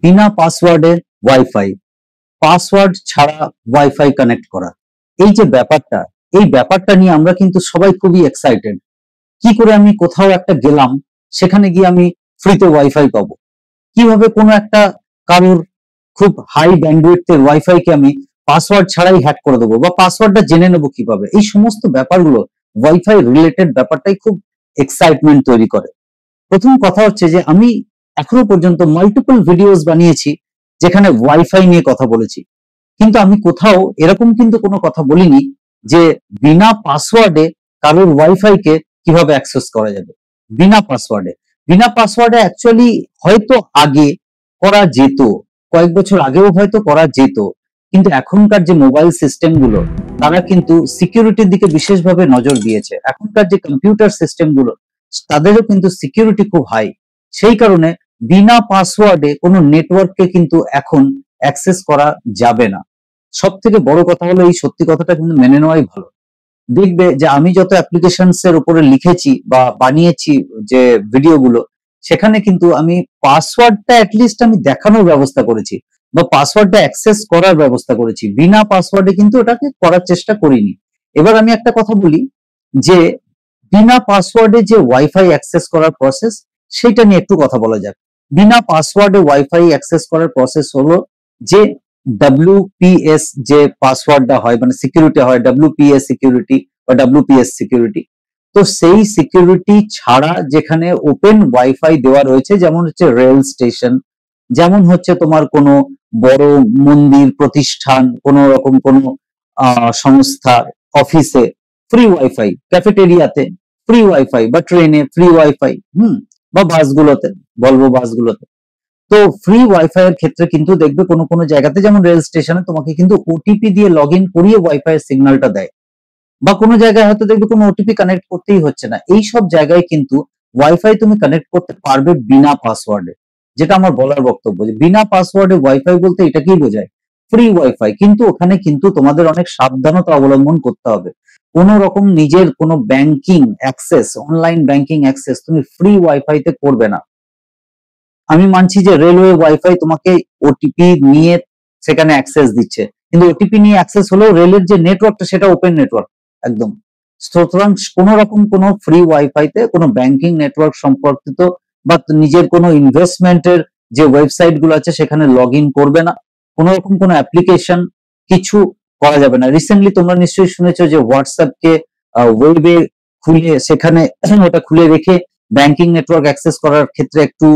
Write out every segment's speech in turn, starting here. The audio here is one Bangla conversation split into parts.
বিনা পাসওয়ার্ডে ওয়াইফাই, পাসওয়ার্ড ছাড়া ওয়াইফাই কানেক্ট করা, এই যে ব্যাপারটা, এই ব্যাপারটা নিয়ে আমরা কিন্তু সবাই খুবই এক্সাইটেড। কি করে আমি কোথাও একটা গেলাম, সেখানে গিয়ে আমি ফ্রিতে ওয়াইফাই পাবো? কিভাবে কোনো একটা কারোর খুব হাই ব্যান্ডউইথের ওয়াইফাইকে আমি পাসওয়ার্ড ছাড়াই হ্যাক করে দেবো, বা পাসওয়ার্ডটা জেনে নেবো কিভাবে? এই সমস্ত ব্যাপারগুলো ওয়াইফাই রিলেটেড ব্যাপারটাই খুব এক্সাইটমেন্ট তৈরি করে। প্রথম কথা হচ্ছে যে আমি এখনো পর্যন্ত মাল্টিপল ভিডিওস বানিয়েছি যেখানে ওয়াইফাই নিয়ে কথা বলেছি, কিন্তু আমি কোথাও এরকম কিন্তু কোনো কথা বলিনি যে বিনা পাসওয়ার্ডে কারোর ওয়াইফাই কে কিভাবে অ্যাক্সেস করা যাবে। বিনা পাসওয়ার্ডে, বিনা পাসওয়ার্ডে অ্যাকচুয়ালি হয়তো আগে করা যেত, কয়েক বছর আগেও হয়তো করা যেত, কিন্তু এখনকার যে মোবাইল সিস্টেম গুলো, তারা কিন্তু সিকিউরিটির দিকে বিশেষভাবে নজর দিয়েছে। এখনকার যে কম্পিউটার সিস্টেম গুলো, তাদেরও কিন্তু সিকিউরিটি খুব হাই। সেই কারণে বিনা পাসওয়ার্ডে কোনো নেটওয়ার্ককে কিন্তু এখন অ্যাক্সেস করা যাবে না। সব থেকে বড় কথা হলো, এই সত্যি কথাটা কিন্তু মেনে নেওয়াই ভালো। দেখবে যে আমি যত অ্যাপ্লিকেশনস এর উপরে লিখেছি বা বানিয়েছি যে ভিডিওগুলো, সেখানে কিন্তু আমি পাসওয়ার্ডটা অ্যাটলিস্ট আমি দেখানোর ব্যবস্থা করেছি, বা পাসওয়ার্ডটা অ্যাক্সেস করার ব্যবস্থা করেছি। বিনা পাসওয়ার্ডে কিন্তু ওটাকে করার চেষ্টা করিনি। এবার আমি একটা কথা বলি যে বিনা পাসওয়ার্ডে যে ওয়াইফাই অ্যাক্সেস করার প্রসেস, সেটা নিয়ে একটু কথা বলা যাক। বিনা পাসওয়ার্ডে ওয়াইফাই অ্যাক্সেস করার প্রসেস হলো যে WPS যে পাসওয়ার্ডটা হয়, মানে সিকিউরিটি হয় WPS সিকিউরিটি বা WPS সিকিউরিটি। তো সেই সিকিউরিটি ছাড়া যেখানে ওপেন ওয়াইফাই দেওয়া রয়েছে, যেমন হচ্ছে রেল স্টেশন, যেমন হচ্ছে তোমার কোনো বড় মন্দির প্রতিষ্ঠান, কোনো রকম কোনো সংস্থা, অফিসে ফ্রি ওয়াইফাই, ক্যাফেটেরিয়াতে ফ্রি ওয়াইফাই, বা ট্রেনে ফ্রি ওয়াইফাই, বা বাসগুলোতে, ভলভো বাসগুলোতে। তো ফ্রি ওয়াইফাই এর ক্ষেত্রে কিন্তু দেখবে কোনো কোনো জায়গাতে, যেমন রেল স্টেশনে, তোমাকে কিন্তু ওটিপি দিয়ে লগ ইন করিয়ে ওয়াইফাই এর সিগন্যালটা দেয়, বা কোনো জায়গায় হয়তো দেখবে কোনো ওটিপি কানেক্ট করতেই হচ্ছে না। এই সব জায়গায় কিন্তু ওয়াইফাই তুমি কানেক্ট করতে পারবে বিনা পাসওয়ার্ডে। যেটা আমার বলার বক্তব্য, যে বিনা পাসওয়ার্ডে ওয়াইফাই বলতে এটাকেই বোঝায়, ফ্রি ওয়াইফাই। কিন্তু ওখানে কিন্তু তোমাদের অনেক সাবধানতা অবলম্বন করতে হবে। কোন রকম নিজের কোনো banking access, online banking access তুমি ফ্রি ওয়াইফাইতে করবে না। আমি মানছি যে রেলওয়ে ওয়াইফাই তোমাকে ওটিপি নিয়ে সেখানে অ্যাক্সেস দিচ্ছে, কিন্তু ওটিপি নিয়ে অ্যাক্সেস হলেও রেলের যে নেটওয়ার্কটা সেটা ওপেন নেটওয়ার্ক একদম। সুতরাং কোন রকম কোনো ফ্রি ওয়াইফাইতে কোনো ব্যাংকিং নেটওয়ার্ক সম্পর্কিত বা নিজের কোনো ইনভেস্টমেন্টের যে ওয়েবসাইট গুলো আছে সেখানে লগ ইন করবে না। কোন রকম কোনো অ্যাপ্লিকেশন কিছু করা যাবে না। রিসেন্টলি তোমরা নিশ্চয়ই শুনেছো যে হোয়াটসঅ্যাপ কে ওয়েবে খুলে, সেখানে ওটা খুলে রেখে ব্যাংকিং নেটওয়ার্ক অ্যাক্সেস করার ক্ষেত্রে একটু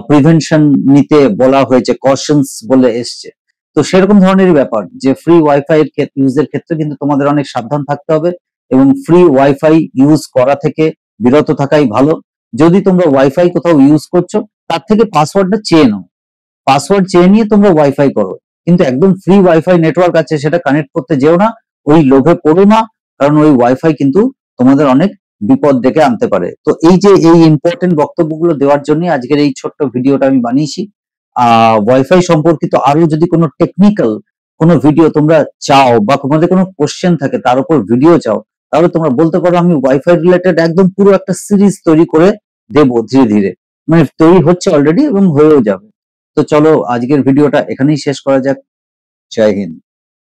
প্রিভেনশন নিতে বলা হয়েছে, কশনস বলে এসছে। তো সেরকম ধরনেরই ব্যাপার, যে ফ্রি ওয়াইফাই এর ইউজের ক্ষেত্রে কিন্তু তোমাদের অনেক সাবধান থাকতে হবে, এবং ফ্রি ওয়াইফাই ইউজ করা থেকে বিরত থাকাই ভালো। যদি তোমরা ওয়াইফাই কোথাও ইউজ করছো, তার থেকে পাসওয়ার্ডটা চেয়ে নাও, পাসওয়ার্ড চেয়ে নিয়ে তোমরা ওয়াইফাই করো। কিন্তু একদম ফ্রি ওয়াইফাই নেটওয়ার্ক আছে সেটা কানেক্ট করতে যেও না, ওই লোভে পড়ো না, কারণ ওই ওয়াইফাই কিন্তু তোমাদের অনেক বিপদ ডেকে আনতে পারে। তো এই যে এই ইম্পর্টেন্ট বক্তব্যগুলো দেওয়ার জন্য আজকের এই ছোট্ট ভিডিওটা আমি বানিয়েছি। ওয়াইফাই সম্পর্কিত আরো যদি কোনো টেকনিক্যাল কোনো ভিডিও তোমরা চাও, বা তোমাদের কোনো কোশ্চেন থাকে তার উপর ভিডিও চাও, তাহলে তোমরা বলতে পারো। আমি ওয়াইফাই রিলেটেড একদম পুরো একটা সিরিজ তৈরি করে দেবো ধীরে ধীরে, মানে তৈরি হচ্ছে অলরেডি এবং হয়েও যাবে। তো চলো আজকের ভিডিওটা এখানেই শেষ করা যাক। জয় হিন্দ।